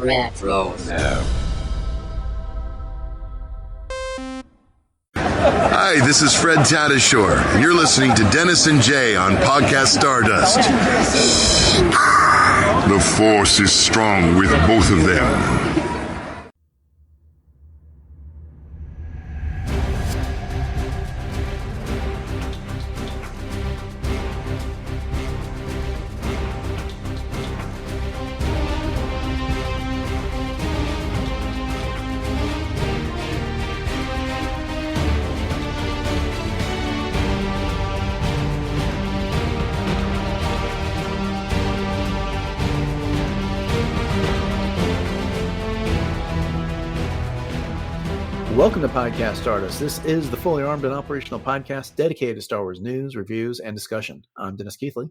Retro. Hi, this is Fred Tatasciore, and you're listening to Dennis and Jay on Podcast Stardust. The Force is strong with both of them. Welcome to Podcast Stardust. This is the fully armed and operational podcast dedicated to Star Wars news, reviews, and discussion. I'm Dennis Keithley.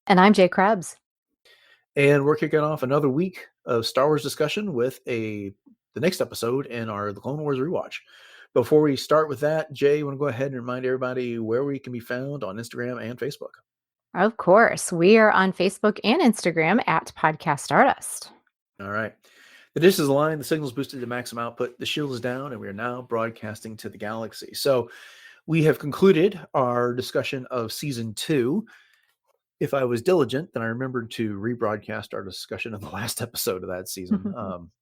And I'm Jay Krebs. And we're kicking off another week of Star Wars discussion with the next episode in our The Clone Wars rewatch. Before we start with that, Jay, you want to go ahead and remind everybody where we can be found on Instagram and Facebook? Of course. We are on Facebook and Instagram at Podcast Stardust. All right. The dish is aligned, the signal is boosted to maximum output, the shield is down, and we are now broadcasting to the galaxy. So we have concluded our discussion of Season 2. If I was diligent, then I remembered to rebroadcast our discussion of the last episode of that season,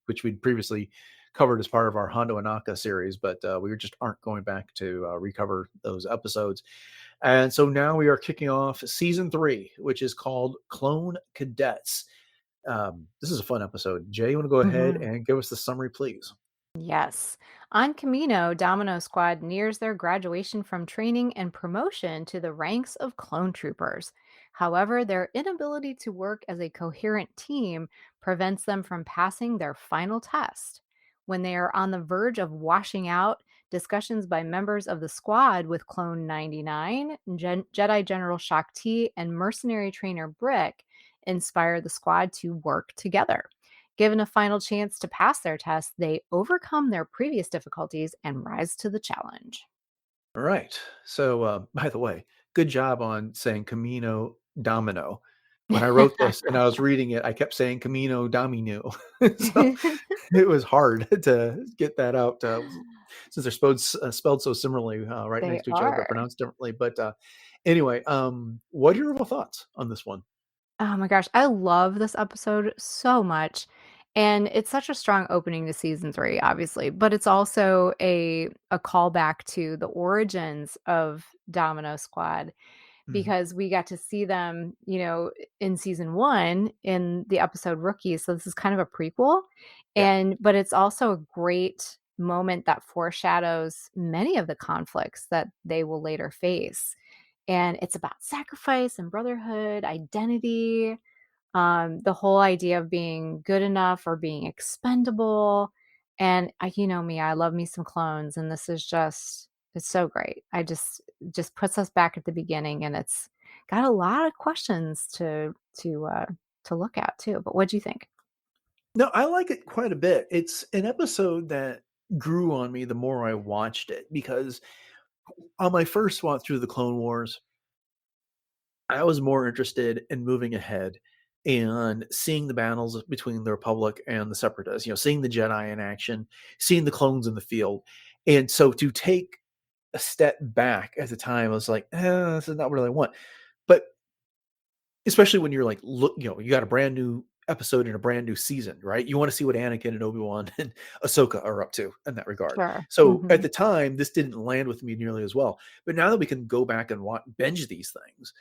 which we'd previously covered as part of our Hondo Anaka series, but we just aren't going back to recover those episodes. And so now we are kicking off Season 3, which is called Clone Cadets. This is a fun episode. Jay, you want to go ahead and give us the summary, please? Yes. On Kamino, Domino Squad nears their graduation from training and promotion to the ranks of clone troopers. However, their inability to work as a coherent team prevents them from passing their final test. When they are on the verge of washing out, discussions by members of the squad with Clone 99, Jedi General Shaak Ti, and mercenary trainer Brick inspire the squad to work together. Given a final chance to pass their test, they overcome their previous difficulties and rise to the challenge. All right. So, by the way, good job on saying Kamino Domino. When I wrote this and I was reading it, I kept saying Kamino Domino. So it was hard to get that out since they're spelled so similarly right They next to each other, but are. pronounced differently. But anyway, what are your overall thoughts on this one? Oh my gosh, I love this episode so much. And it's such a strong opening to season 3, obviously, but it's also a callback to the origins of Domino Squad because we got to see them, in season 1 in the episode Rookies. So this is kind of a prequel. Yeah. But it's also a great moment that foreshadows many of the conflicts that they will later face. And it's about sacrifice and brotherhood, identity, the whole idea of being good enough or being expendable. And you know me, I love me some clones, and this is it's so great. I just puts us back at the beginning, and it's got a lot of questions to look at too. But what do you think? No, I like it quite a bit. It's an episode that grew on me the more I watched it, because on my first watch through the Clone Wars, I was more interested in moving ahead and seeing the battles between the Republic and the Separatists, seeing the Jedi in action, seeing the clones in the field. And so to take a step back at the time, I was like, this is not what I want. But especially when you're like, look, you got a brand new episode in a brand new season, right? You want to see what Anakin and Obi-Wan and Ahsoka are up to in that regard. Sure. So at the time, this didn't land with me nearly as well. But now that we can go back and binge these things,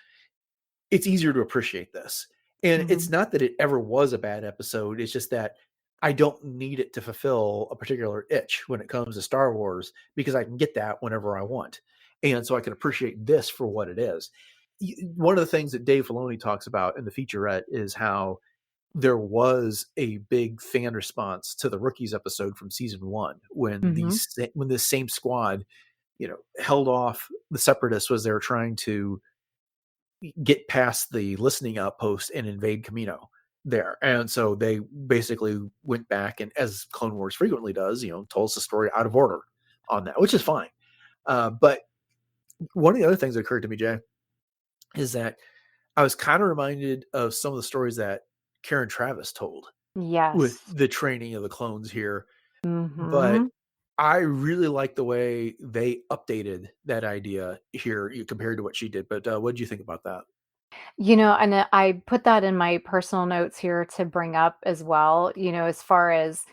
it's easier to appreciate this. And it's not that it ever was a bad episode. It's just that I don't need it to fulfill a particular itch when it comes to Star Wars, because I can get that whenever I want. And so I can appreciate this for what it is. One of the things that Dave Filoni talks about in the featurette is how there was a big fan response to the Rookies episode from season 1 when when this same squad, held off the Separatists as they were trying to get past the listening outpost and invade Kamino there. And so they basically went back and, as Clone Wars frequently does, told us the story out of order on that, which is fine. But one of the other things that occurred to me, Jay, is that I was kind of reminded of some of the stories that Karen Traviss told with Yes. the training of the clones here. But Mhm. I really like the way they updated that idea here compared to what she did. But what did you think about that? And I put that in my personal notes here to bring up as well, as far as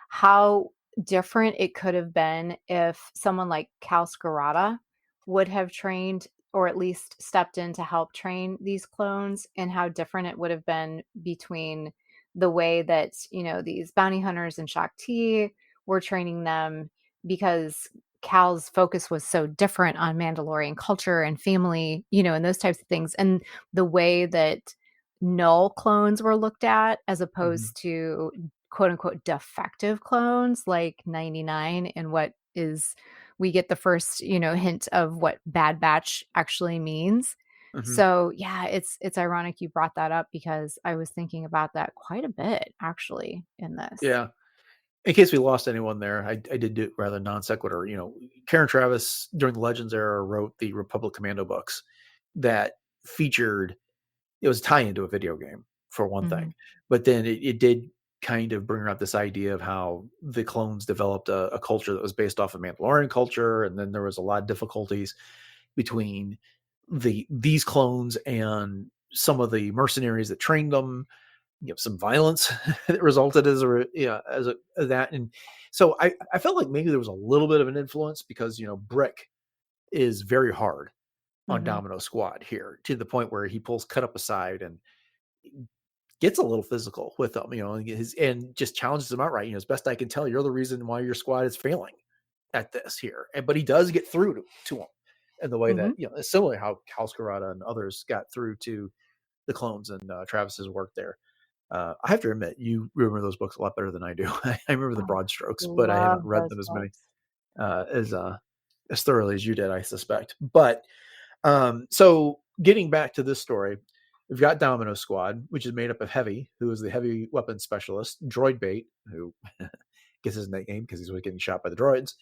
how different it could have been if someone like Cal Scarata would have trained or at least stepped in to help train these clones, and how different it would have been between the way that, these bounty hunters and Shakti were training them, because Cal's focus was so different on Mandalorian culture and family, and those types of things. And the way that null clones were looked at as Mhm. opposed to quote unquote defective clones like 99, and what is we get the first, hint of what Bad Batch actually means. Mhm. So yeah, it's ironic you brought that up because I was thinking about that quite a bit actually in this. Yeah. In case we lost anyone there, I did do it rather non sequitur. Karen Travis during the Legends era wrote the Republic Commando books that featured it was a tie into a video game for one Mhm. thing, but then it did kind of bring up this idea of how the clones developed a culture that was based off of Mandalorian culture, and then there was a lot of difficulties between these clones and some of the mercenaries that trained them. Some violence that resulted as that, and so I felt like maybe there was a little bit of an influence because Brick is very hard on Mhm. Domino Squad here to the point where he pulls Cut Up aside and gets a little physical with them, and just challenges him outright. As best I can tell, you're the reason why your squad is failing at this here, but he does get through to him in the way that Mhm. it's similar how Cal Scarata and others got through to the clones and Travis's work there. I have to admit, you remember those books a lot better than I do. I remember the Oh, broad strokes, but I haven't love read those them books. as thoroughly as you did, I suspect. But so getting back to this story, we've got Domino Squad, which is made up of Heavy, who is the heavy weapons specialist, Droid Bait, who gets his nickname because he's always getting shot by the droids.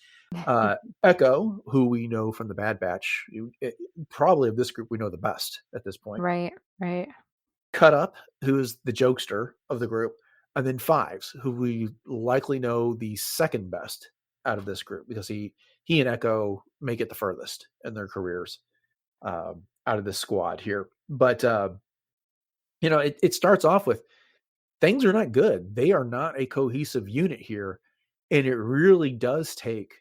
Echo, who we know from the Bad Batch, probably of this group we know the best at this point. Right, right. Cut Up, who is the jokester of the group, and then Fives, who we likely know the second best out of this group because he and Echo make it the furthest in their careers out of this squad here. But it starts off with things are not good. They are not a cohesive unit here, and it really does take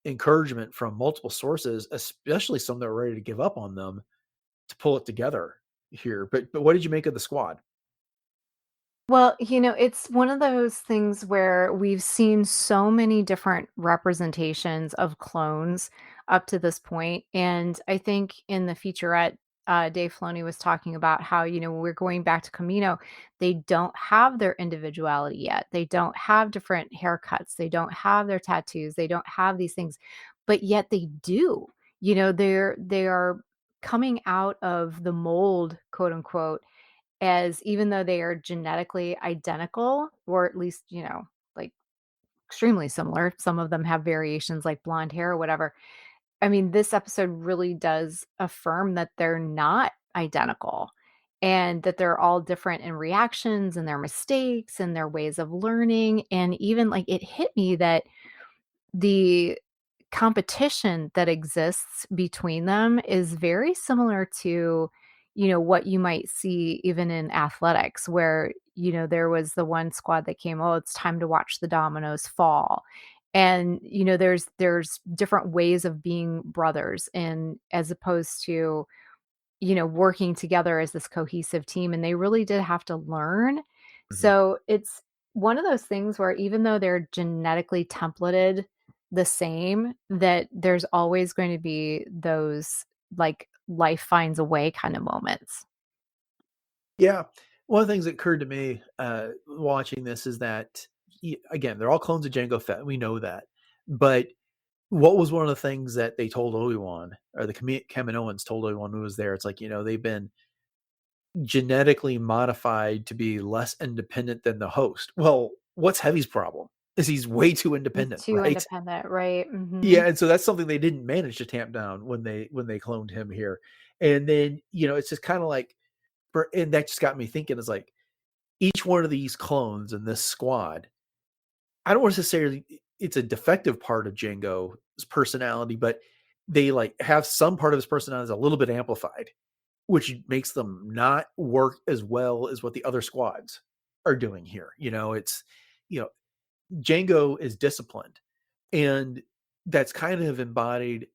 encouragement from multiple sources, especially some that are ready to give up on them, to pull it together here. But what did you make of the squad? Well, it's one of those things where we've seen so many different representations of clones up to this point. And I think in the featurette, Dave Filoni was talking about how, when we're going back to Kamino, they don't have their individuality yet. They don't have different haircuts. They don't have their tattoos. They don't have these things, but yet they do. They are coming out of the mold, quote unquote, as even though they are genetically identical, or at least, like extremely similar, some of them have variations like blonde hair or whatever. I mean, this episode really does affirm that they're not identical and that they're all different in reactions and their mistakes and their ways of learning. And even like it hit me that the competition that exists between them is very similar to, what you might see even in athletics where, there was the one squad that came, "Oh, it's time to watch the dominoes fall." And, there's different ways of being brothers, and as opposed to, working together as this cohesive team, and they really did have to learn. Mhm. So it's one of those things where even though they're genetically templated the same, that there's always going to be those like life finds a way kind of moments. Yeah. One of the things that occurred to me watching this is that, again, they're all clones of Jango Fett. We know that. But what was one of the things that they told Obi-Wan, or the Kaminoans told Obi-Wan who was there? It's like, they've been genetically modified to be less independent than the host. Well, what's Heavy's problem? Is he's way too He's independent, too right? independent, right? Hmm. Yeah, and so that's something they didn't manage to tamp down when they cloned him here. And then, it's just kind of like and that just got me thinking is like each one of these clones in this squad, I don't want to say it's a defective part of Django's personality, but they like have some part of his personality is a little bit amplified, which makes them not work as well as what the other squads are doing here. It's, you know, Django is disciplined, and that's kind of embodied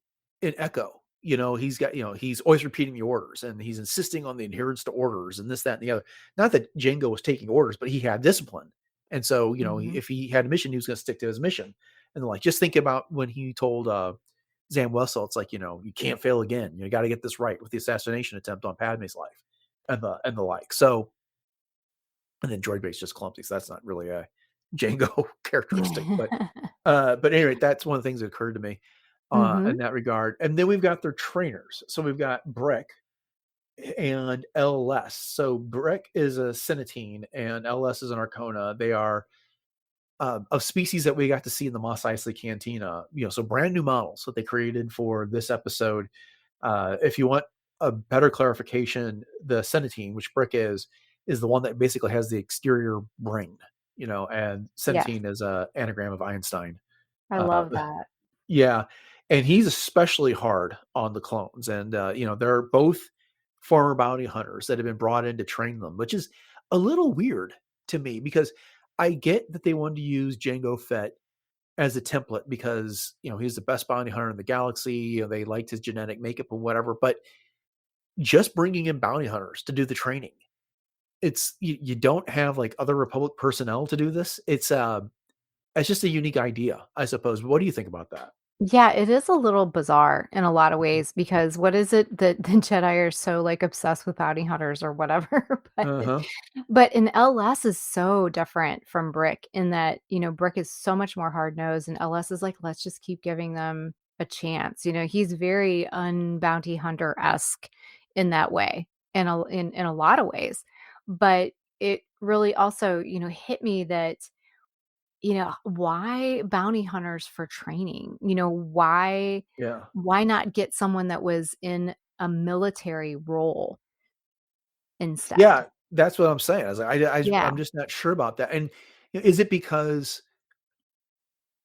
in Echo. He's got, he's always repeating the orders, and he's insisting on the adherence to orders and this, that, and the other. Not that Django was taking orders, but he had discipline. And so, if he had a mission, he was going to stick to his mission. And like, just think about when he told Zam Wessel, it's like, you can't fail again. You got to get this right with the assassination attempt on Padme's life and the like. So, and then droid base just clumsy. So that's not really a Django characteristic, but anyway, that's one of the things that occurred to me in that regard. And then we've got their trainers. So we've got Brick and LS. So Brick is a Senatine and LS is an Arcona. They are of species that we got to see in the Mos Eisley Cantina. So brand new models that they created for this episode. If you want a better clarification, the Senatine, which Brick is the one that basically has the exterior brain. And Senatine is an anagram of Einstein. I love that. Yeah. And he's especially hard on the clones. And, they're both former bounty hunters that have been brought in to train them, which is a little weird to me because I get that they wanted to use Jango Fett as a template because, he's the best bounty hunter in the galaxy. They liked his genetic makeup and whatever, but just bringing in bounty hunters to do the training, it's you don't have like other Republic personnel to do this. It's just a unique idea, I suppose. What do you think about that? Yeah, it is a little bizarre in a lot of ways because what is it that the Jedi are so like obsessed with bounty hunters or whatever? Uh-huh. But in LS is so different from Brick in that, Brick is so much more hard nosed and LS is like, let's just keep giving them a chance. He's very unbounty hunter-esque in that way, in a lot of ways. But it really also, hit me that why bounty hunters for training? Why Yeah. why not get someone that was in a military role instead? Yeah, that's what I'm saying. I was like, Yeah. I'm just not sure about that. And is it because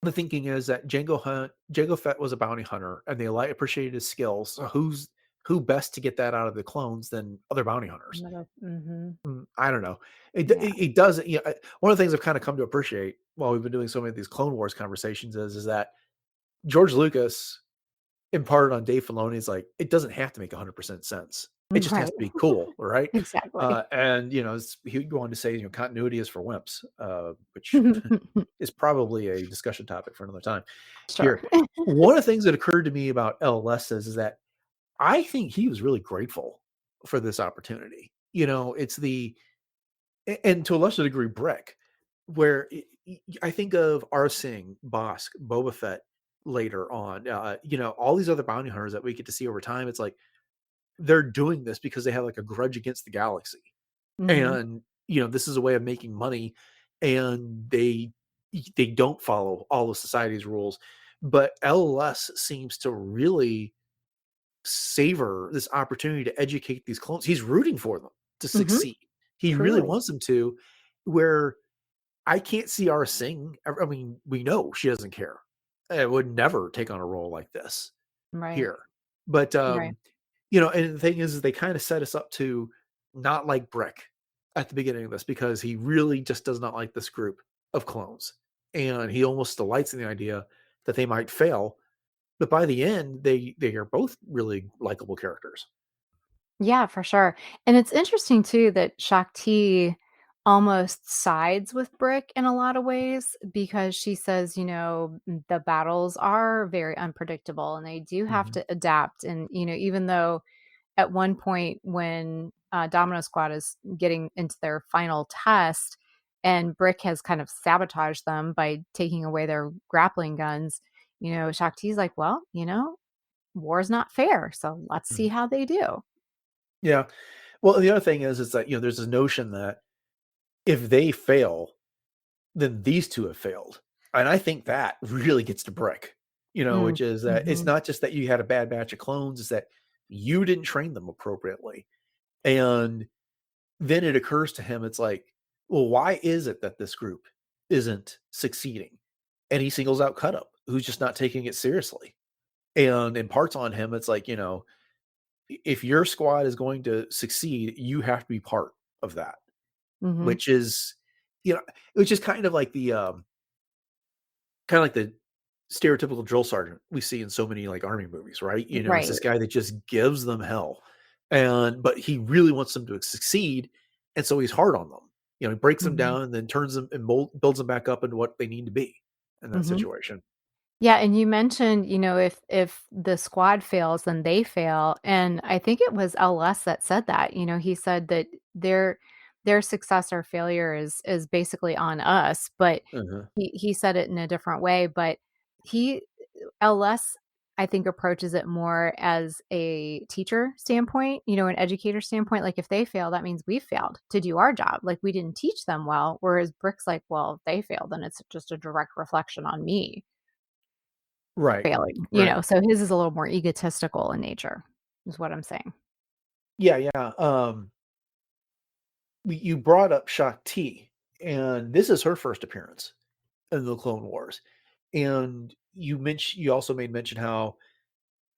the thinking is that Jango Fett was a bounty hunter and they appreciated his skills. So who best to get that out of the clones than other bounty hunters? I don't know. It does. One of the things I've kind of come to appreciate while we've been doing so many of these Clone Wars conversations is that George Lucas imparted on Dave Filoni is like, it doesn't have to make 100% sense. It just has to be cool, right? Exactly. And he wanted to say, continuity is for wimps, which is probably a discussion topic for another time. Sure. Here, one of the things that occurred to me about LS is that I think he was really grateful for this opportunity. It's and to a lesser degree, Brick, where I think of Arsing, Bosk, Boba Fett later on, all these other bounty hunters that we get to see over time. It's like they're doing this because they have like a grudge against the galaxy. And, this is a way of making money, and they don't follow all of society's rules. But LS seems to really savor this opportunity to educate these clones. He's rooting for them to succeed. He really Truly. wants them to, where I can't see our Sing. I mean, we know she doesn't care. It would never take on a role like this Right. here. But, Right. and the thing is they kind of set us up to not like Brick at the beginning of this because he really just does not like this group of clones. And he almost delights in the idea that they might fail. But by the end, they are both really likable characters. Yeah, for sure. And it's interesting too that Shakti almost sides with Brick in a lot of ways because she says, the battles are very unpredictable and they do have Mhm. to adapt. And, even though at one point when Domino Squad is getting into their final test and Brick has kind of sabotaged them by taking away their grappling guns, Shakti's like, well, war's not fair. So let's see Mhm. how they do. Yeah. Well, the other thing is that, there's this notion that if they fail, then these two have failed. And I think that really gets to Brick, which is that it's Mhm. not just that you had a bad batch of clones, it's that you didn't train them appropriately. And then it occurs to him, it's like, well, why is it that this group isn't succeeding? And he singles out Cut Up, who's just not taking it seriously. And imparts on him, it's like, if your squad is going to succeed, you have to be part of that, Hmm. which is, which is kind of like the stereotypical drill sergeant we see in so many like army movies, right? It's this Right. guy that just gives them hell, but he really wants them to succeed, and so he's hard on them. He breaks them Hmm. down and then turns them and builds them back up into what they need to be in that Hmm. situation. Yeah, and you mentioned, if the squad fails, then they fail, and I think it was LS that said that. He said that their success or failure is basically on us, but Uh-huh. he said it in a different way, but he LS, I think, approaches it more as a teacher standpoint, an educator standpoint. Like, if they fail, that means we failed to do our job. Like, we didn't teach them well. Whereas Brick's like, well, if they fail, then it's just a direct reflection on me Right. failing, Right. so his is a little more egotistical in nature, is what I'm saying. Yeah, yeah. You brought up Shakti, and this is her first appearance in the Clone Wars. And you also made mention how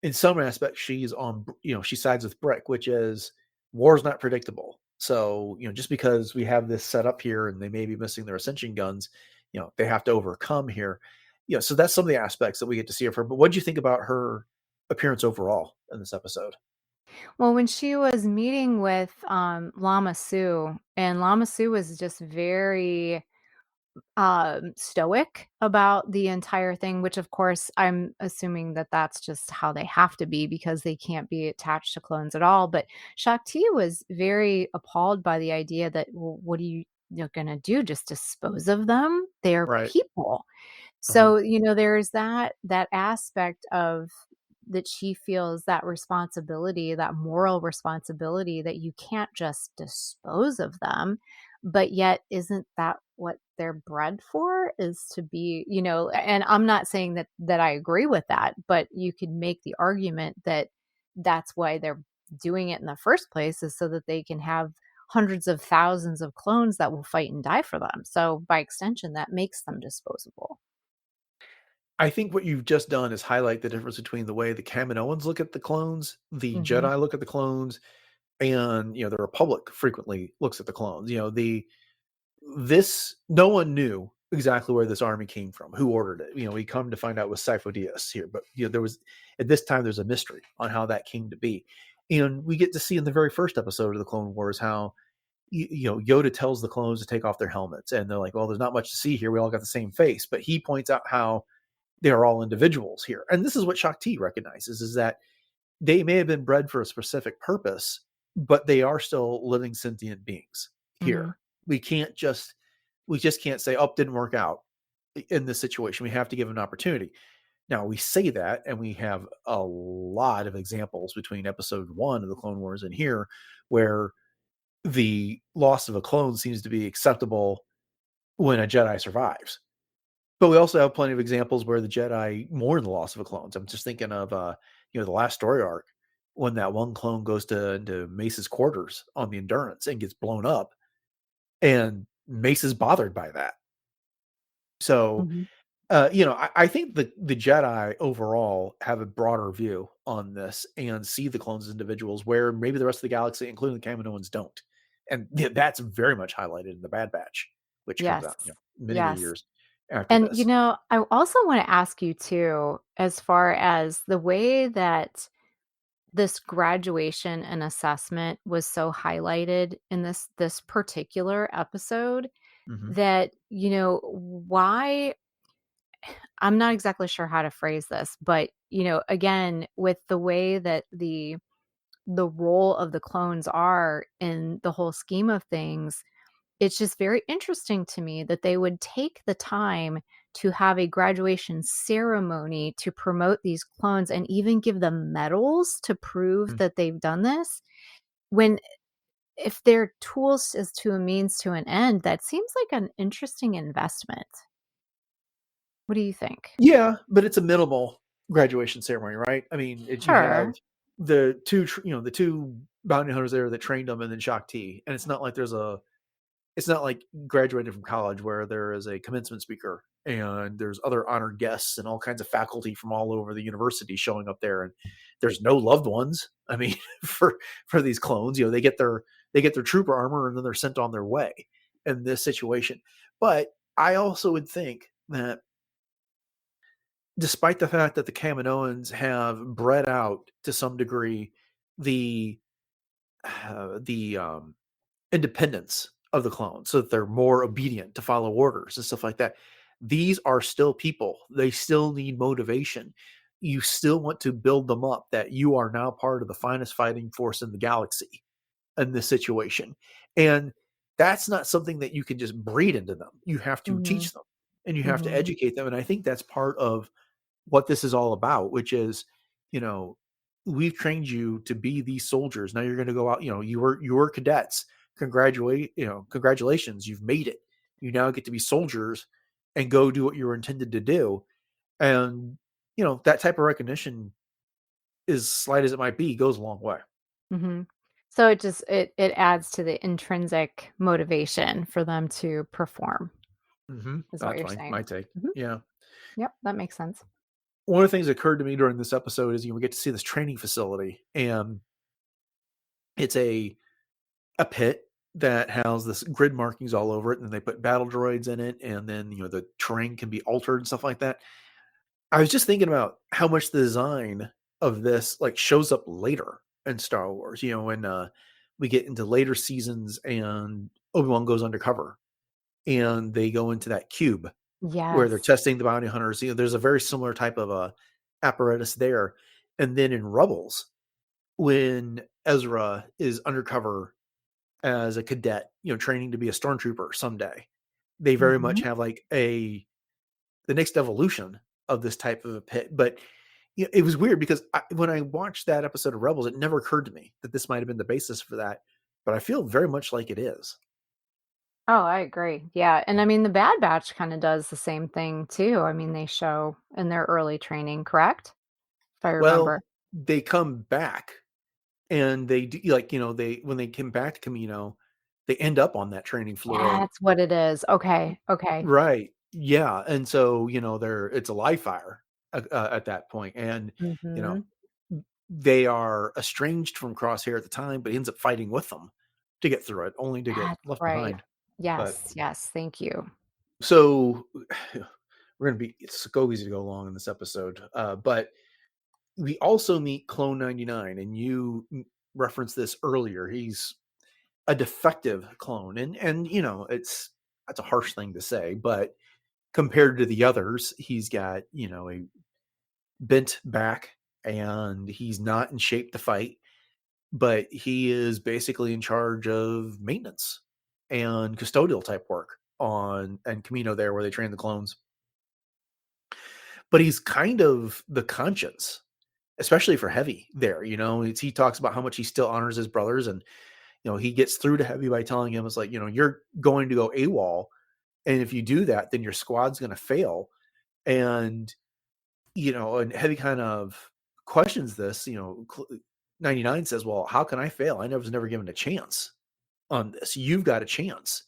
in some aspects she's on, she sides with Brick, which is war's not predictable. So, just because we have this set up here and they may be missing their ascension guns, they have to overcome here. So that's some of the aspects that we get to see of her. But what do you think about her appearance overall in this episode? Well, when she was meeting with, Lama Su, and Lama Su was just very stoic about the entire thing, which of course I'm assuming that that's just how they have to be because they can't be attached to clones at all. But Shakti was very appalled by the idea that, well, what are you're going to do? Just dispose of them? They're Right. people. Uh-huh. So, there's that aspect of that she feels that responsibility, that moral responsibility that you can't just dispose of them, but yet isn't that what they're bred for is to be, and I'm not saying that I agree with that, but you could make the argument that that's why they're doing it in the first place is so that they can have hundreds of thousands of clones that will fight and die for them. So by extension, that makes them disposable. I think what you've just done is highlight the difference between the way the Kaminoans look at the clones, the Mhm. Jedi look at the clones, and the Republic frequently looks at the clones. This no one knew exactly where this army came from, who ordered it. We come to find out with Sifo Dyas here, but there was at this time there's a mystery on how that came to be, and we get to see in the very first episode of the Clone Wars how Yoda tells the clones to take off their helmets, and they're like, "Well, there's not much to see here. We all got the same face," but he points out how they are all individuals here, and this is what Shakti recognizes: is that they may have been bred for a specific purpose, but they are still living sentient beings Mhm. here. We can't just we just can't say, "Oh, didn't work out in this situation." We have to give an opportunity. Now we say that, and we have a lot of examples between episode 1 of the Clone Wars and here, where the loss of a clone seems to be acceptable when a Jedi survives. But we also have plenty of examples where the Jedi mourn the loss of a clone. So I'm just thinking of the last story arc when that one clone goes to Mace's quarters on the Endurance and gets blown up, and Mace is bothered by that. So Mhm. I think the Jedi overall have a broader view on this and see the clones as individuals where maybe the rest of the galaxy, including the Kaminoans, don't. And that's very much highlighted in the Bad Batch, which comes Yes. out many many Yes. years after And, this. I also wanna ask you too, as far as the way that this graduation and assessment was so highlighted in this particular episode Hmm. that, why I'm not exactly sure how to phrase this, but, again, with the way that the role of the clones are in the whole scheme of things, it's just very interesting to me that they would take the time to have a graduation ceremony to promote these clones and even give them medals to prove that they've done this. When if they're tools as to a means to an end, that seems like an interesting investment. What do you think? Yeah, but it's a minimal graduation ceremony, right? I mean, you have Sure. the two bounty hunters there that trained them, and then Shakti, and it's not like there's it's not like graduating from college where there is a commencement speaker and there's other honored guests and all kinds of faculty from all over the university showing up there, and there's no loved ones. I mean, for these clones, they get their trooper armor and then they're sent on their way in this situation. But I also would think that despite the fact that the Kaminoans have bred out to some degree the independence of the clones, so that they're more obedient to follow orders and stuff like that, these are still people. They still need motivation. You still want to build them up that you are now part of the finest fighting force in the galaxy in this situation. And that's not something that you can just breed into them. You have to Mhm. teach them and you have to Mhm. educate them. And I think that's part of what this is all about, which is, you know, we've trained you to be these soldiers. Now you're going to go out, you were cadets. Congratulations, you've made it. You now get to be soldiers and go do what you were intended to do. And, that type of recognition, as slight as it might be, goes a long way. Mhm. So it adds to the intrinsic motivation for them to perform, is what That's you're fine. My saying. take. Mhm. Yeah. Yep, that makes sense. One of the things that occurred to me during this episode is, we get to see this training facility, and it's a pit that has this grid markings all over it, and they put battle droids in it, and then the terrain can be altered and stuff like that. I was just thinking about how much the design of this like shows up later in Star Wars. When we get into later seasons and Obi-Wan goes undercover and they go into that cube where they're Yes. testing the bounty hunters. There's a very similar type of apparatus there. And then in Rebels, when Ezra is undercover as a cadet, training to be a stormtrooper someday, they very much Mhm. have like the next evolution of this type of a pit. But it was weird because when I watched that episode of Rebels, it never occurred to me that this might have been the basis for that. But I feel very much like it is. Oh, I agree. Yeah, and I mean, the Bad Batch kinda does the same thing too. I mean, they show in their early training, correct? If I remember. Well, they come back and they do, like, they when they came back to Kamino, they end up on that training floor. That's what it is. Okay, okay. Right. Yeah. And so, it's a live fire at that point. And, you know, Mhm. they are estranged from Crosshair at the time, but he ends up fighting with them to get through it, only to get That's left right. behind. But Yes, yes, thank you. so it's so easy to go along in this episode. But we also meet Clone 99, and you referenced this earlier. He's a defective clone. And, that's a harsh thing to say, but compared to the others, he's got, a bent back and he's not in shape to fight, but he is basically in charge of maintenance and custodial type work on and Kamino there where they train the clones. But he's kind of the conscience, especially for Heavy there. He talks about how much he still honors his brothers, and he gets through to Heavy by telling him, it's like, you're going to go AWOL, and if you do that, then your squad's going to fail. And and Heavy kind of questions this. 99 says, well, how can I fail? I was never given a chance on this. You've got a chance.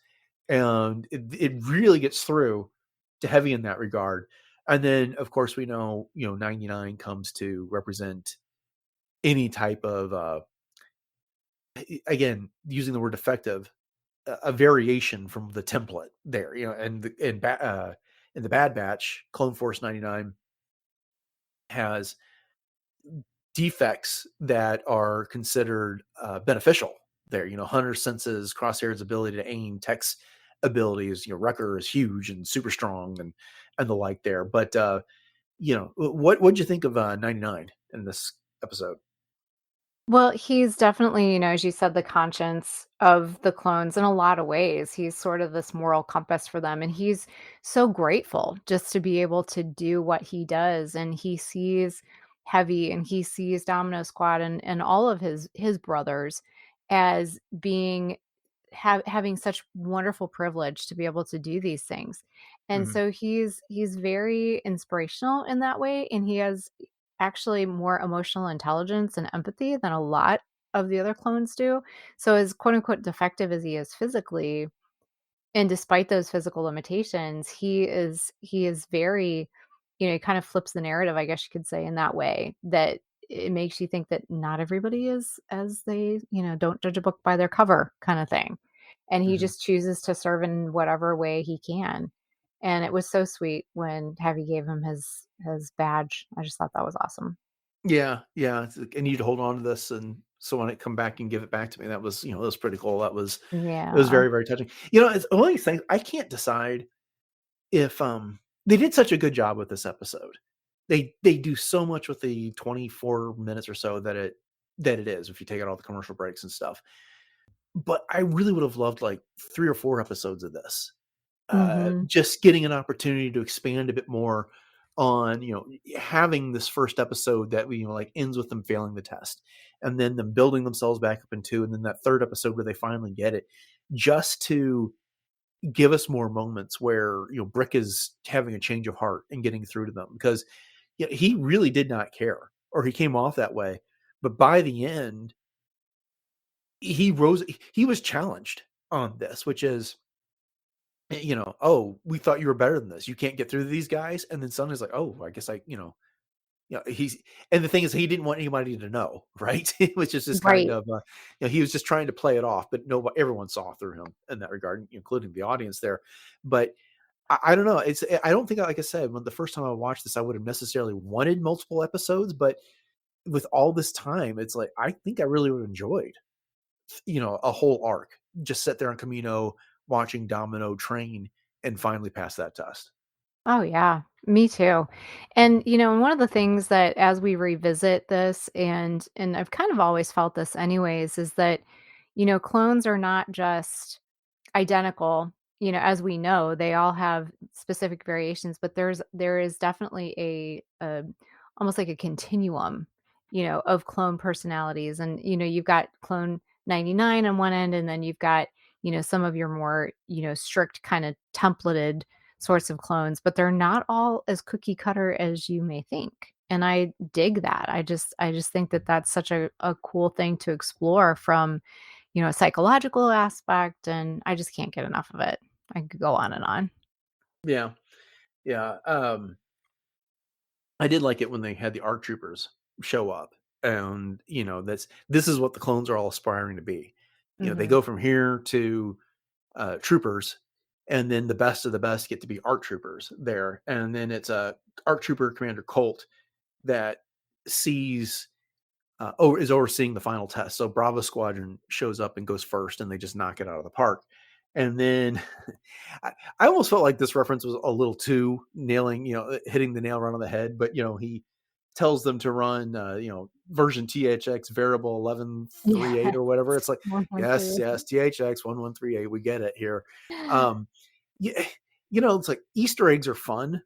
And it really gets through to Heavy in that regard. And then, of course, we know, 99 comes to represent any type of, again, using the word effective, a variation from the template there, and in the Bad Batch, Clone Force 99 has defects that are considered beneficial there. Hunter senses, Crosshair's ability to aim, Tech's abilities, Wrecker is huge and super strong, and the like there. But what'd you think of 99 in this episode? Well, he's definitely, as you said, the conscience of the clones in a lot of ways. He's sort of this moral compass for them. And he's so grateful just to be able to do what he does. And he sees Heavy and he sees Domino Squad and all of his brothers as being having such wonderful privilege to be able to do these things. And Mhm. so he's very inspirational in that way, and he has actually more emotional intelligence and empathy than a lot of the other clones do. So as quote unquote defective as he is physically, And despite those physical limitations, he is very, he kind of flips the narrative, I guess you could say, in that way, that it makes you think that not everybody is as they, don't judge a book by their cover kind of thing. And he Mhm. just chooses to serve in whatever way he can. And it was so sweet when Heavy gave him his badge. I just thought that was awesome. Yeah, yeah, it's like, "I need to hold on to this, and so when it come back and give it back to me," that was, that was pretty cool. It was Yeah. very, very touching. It's one of these things I can't decide if, they did such a good job with this episode. They do so much with the 24 minutes or so that it is, if you take out all the commercial breaks and stuff. But I really would have loved, like, 3 or 4 episodes of this. Mhm. Just getting an opportunity to expand a bit more on, having this first episode that like ends with them failing the test, and then them building themselves back up into, and then that third episode where they finally get it, just to give us more moments where, Brick is having a change of heart and getting through to them, because he really did not care, or he came off that way. But by the end, he was challenged on this, which is, "Oh, we thought you were better than this. You can't get through to these guys." And then suddenly it's like, "Oh, I guess he's," and the thing is, he didn't want anybody to know, right? It was just this kind Right. of, he was just trying to play it off, but nobody, everyone saw through him in that regard, including the audience there. But I don't know. I don't think, like I said, when the first time I watched this, I would have necessarily wanted multiple episodes, but with all this time, it's like, I think I really would have enjoyed, a whole arc. Just sit there on Camino watching Domino train and finally pass that test. Oh, yeah. Me too. And, one of the things that as we revisit this, and I've kind of always felt this anyways, is that, clones are not just identical, as we know, they all have specific variations, but there is definitely a almost like a continuum, of clone personalities. And, you've got clone 99 on one end, and then you've got, some of your more, strict kind of templated sorts of clones, but they're not all as cookie cutter as you may think. And I dig that. I just think that that's such a cool thing to explore from, a psychological aspect, and I just can't get enough of it. I could go on and on. Yeah, yeah. I did like it when they had the ARC troopers show up, and this is what the clones are all aspiring to be. They Mhm. go from here to troopers, and then the best of the best get to be ARC troopers there, and then it's a ARC trooper Commander Colt that sees is overseeing the final test. So Bravo Squadron shows up and goes first, and they just knock it out of the park. And then I almost felt like this reference was a little too nailing, hitting the nail right on the head. But he tells them to run, version THX variable Yes. 1138 or whatever. It's like, yes, 1138. yes, THX 1138. We get it here. Um, yeah, it's like Easter eggs are fun,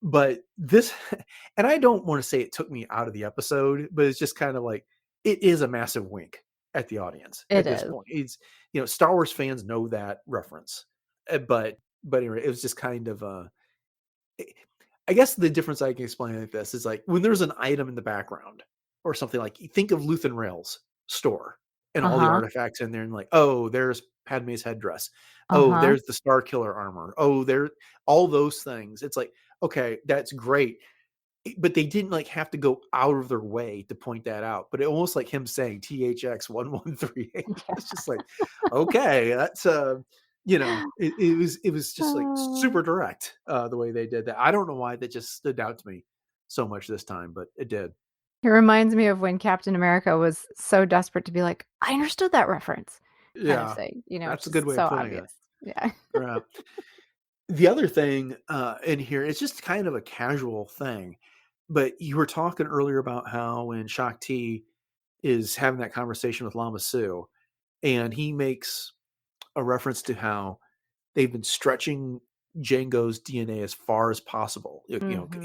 but this, and I don't want to say it took me out of the episode, but it's just kind of like, it is a massive wink at the audience It at this is. point. It's, Star Wars fans know that reference. But anyway, it was just kind of I guess the difference I can explain like this is, like, when there's an item in the background or something, like, think of Luthen Rail's store and all the Uh-huh. artifacts in there, and like, oh, there's Padme's headdress. Oh, Uh-huh. there's the Star Killer armor. Oh, there, all those things. It's like, okay, that's great. But they didn't, like, have to go out of their way to point that out. But it almost like him saying THX 1138. It's just like, okay, that's it was just like Uh, super direct, the way they did that. I don't know why that just stood out to me so much this time, but it did. it reminds me of when Captain America was so desperate to be like, "I understood that reference," kind of Yeah, thing, that's which a is good way so of putting it. obvious. Yeah. Yeah. The other thing, in here, it's just kind of a casual thing, but you were talking earlier about how when Shakti is having that conversation with Lama Su, and he makes a reference to how they've been stretching Django's DNA as far as possible. Mhm.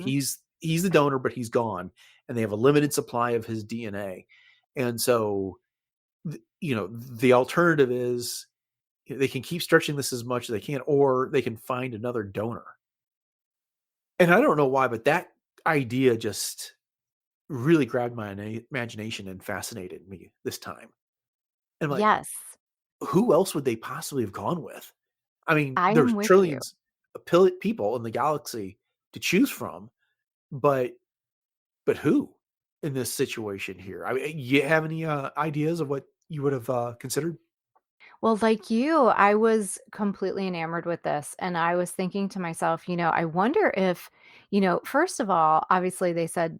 He's the donor, but he's gone, and they have a limited supply of his DNA, and so the alternative is they can keep stretching this as much as they can, or they can find another donor. And I don't know why, but that idea just really grabbed my imagination and fascinated me this time. And like, Yes. who else would they possibly have gone with? I mean, I there's am with you. trillions of people in the galaxy to choose from, but who in this situation here? I mean, you have any ideas of what you would have considered? Well, like you, I was completely enamored with this. And I was thinking to myself, I wonder if, first of all, obviously they said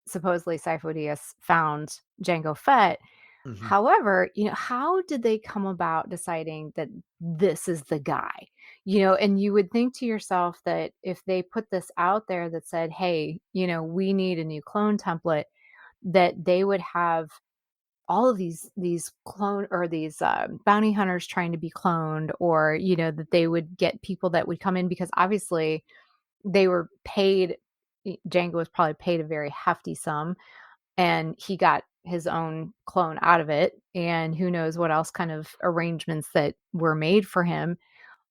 supposedly Sifo-Dyas found Jango Fett. Hmm. However, how did they come about deciding that this is the guy? And you would think to yourself that if they put this out there that said, hey, we need a new clone template, that they would have all of these clone or these bounty hunters trying to be cloned, or that they would get people that would come in because obviously they were paid. Django was probably paid a very hefty sum, and he got his own clone out of it, and who knows what else kind of arrangements that were made for him.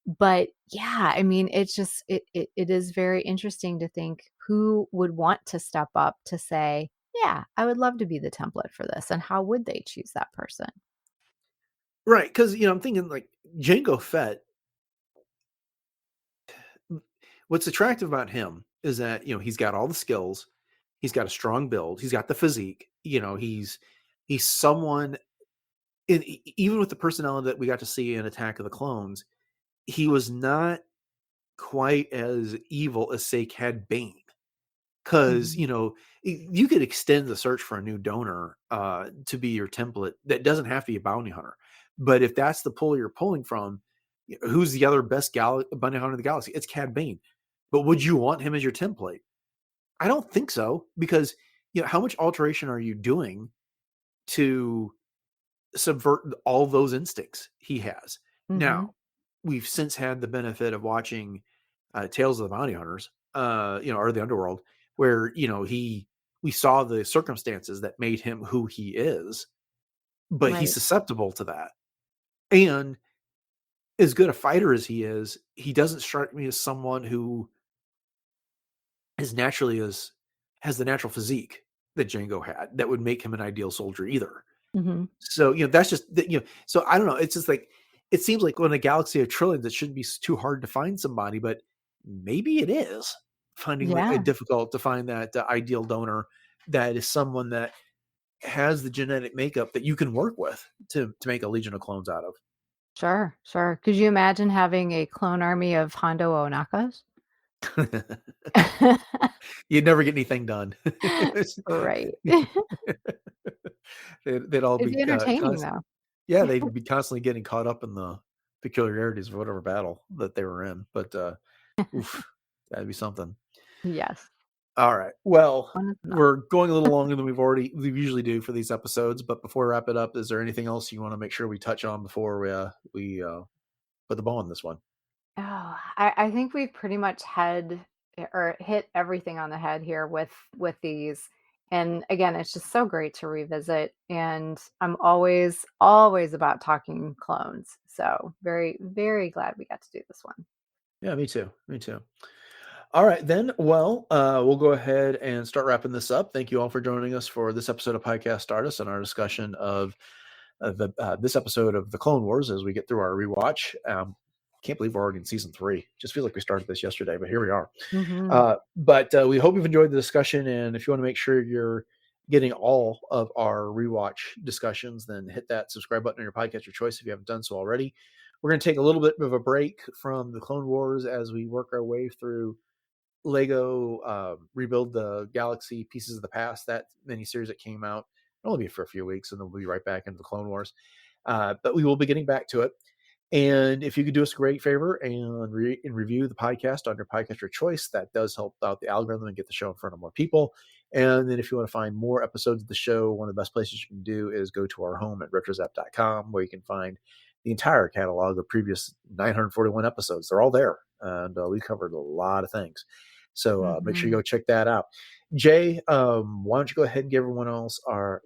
But yeah, I mean, it's just it is very interesting to think who would want to step up to say, yeah, I would love to be the template for this, and how would they choose that person? Right, because I'm thinking like Jango Fett. What's attractive about him is that he's got all the skills, he's got a strong build, he's got the physique. He's someone. Even with the personality that we got to see in Attack of the Clones, he was not quite as evil as say Cad Bane. Because Mhm. you could extend the search for a new donor to be your template. That doesn't have to be a bounty hunter, but if that's the pull you're pulling from, who's the other best bounty hunter in the galaxy? It's Cad Bane. But would you want him as your template? I don't think so, because how much alteration are you doing to subvert all those instincts he has? Mhm. Now, we've since had the benefit of watching Tales of the Bounty Hunters, or the Underworld, where we saw the circumstances that made him who he is, but he's Right. susceptible to that. And as good a fighter as he is, he doesn't strike me as someone who is naturally as has the natural physique that Django had that would make him an ideal soldier either. Mhm. So that's just So I don't know. It's just like it seems like in a galaxy of trillions, it shouldn't be too hard to find somebody, but maybe it is finding Yeah, difficult to find that ideal donor that is someone that has the genetic makeup that you can work with to make a legion of clones out sure, sure. Could you imagine having a clone army of Hondo Onakas? of. You'd never get anything done. Right. They'd all It'd be be entertaining though. yeah, they'd be constantly getting caught up in the peculiarities of whatever battle that they were in. But oof, that'd be something. Yes. All right. Well, One is enough. we're going a little longer than we usually do for these episodes. But before we wrap it up, is there anything else you want to make sure we touch on before we put the ball on this one? Oh, I think we've pretty much had or hit everything on the head here with these. And again, it's just so great to revisit. And I'm always about talking clones. So very, very glad we got to do this one. Yeah, me too. Me too. All right, then. Well, we'll go ahead and start wrapping this up. Thank you all for joining us for this episode of Podcast Stardust and our discussion of this episode of the Clone Wars as we get through our rewatch. Can't believe we're already in season 3. Just feels like we started this yesterday, but here we are. Hmm. But we hope you've enjoyed the discussion. And if you want to make sure you're getting all of our rewatch discussions, then hit that subscribe button on your podcast, your choice, if you haven't done so already. We're going to take a little bit of a break from the Clone Wars as we work our way through Lego Rebuild the Galaxy Pieces of the Past, that miniseries that came out. It'll only be for a few weeks, and then we'll be right back into the Clone Wars. But we will be getting back to it. And if you could do us a great favor and review the podcast on your podcast of choice, that does help out the algorithm and get the show in front of more people. And then if you want to find more episodes of the show, one of the best places you can do is go to our home at retrozap.com, where you can find the entire catalog of previous 941 episodes. They're all there. And we covered a lot of things. So make sure you Hmm. go check that out. Jay, why don't you go ahead and give everyone else our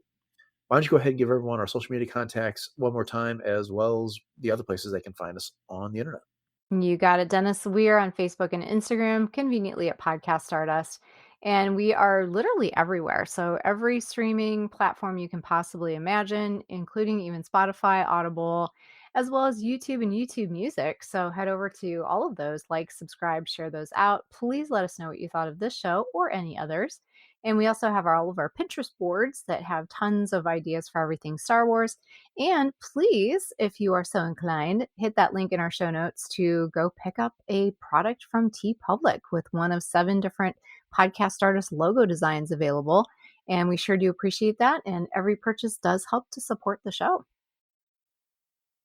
why don't you go ahead and give everyone our social media contacts one more time, as well as the other places they can find us on the internet? You got it, Dennis. We are on Facebook and Instagram, conveniently at Podcast Stardust. And we are literally everywhere. So every streaming platform you can possibly imagine, including even Spotify, Audible, as well as YouTube and YouTube Music. So head over to all of those, like, subscribe, share those out. Please let us know what you thought of this show or any others. And we also have all of our Pinterest boards that have tons of ideas for everything Star Wars. And please, if you are so inclined, hit that link in our show notes to go pick up a product from TeePublic with one of 7 different Podcast Stardust logo designs available. And we sure do appreciate that. And every purchase does help to support the show.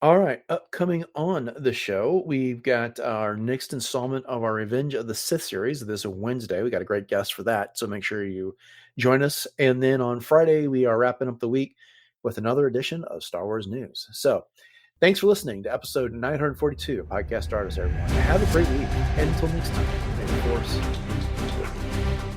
All right, upcoming on the show, we've got our next installment of our Revenge of the Sith series this Wednesday. We got a great guest for that, so make sure you join us. And then on Friday, we are wrapping up the week with another edition of Star Wars News. So thanks for listening to episode 942 of Podcast Stardust, everyone. Have a great week. And until next time, may the Force be with you.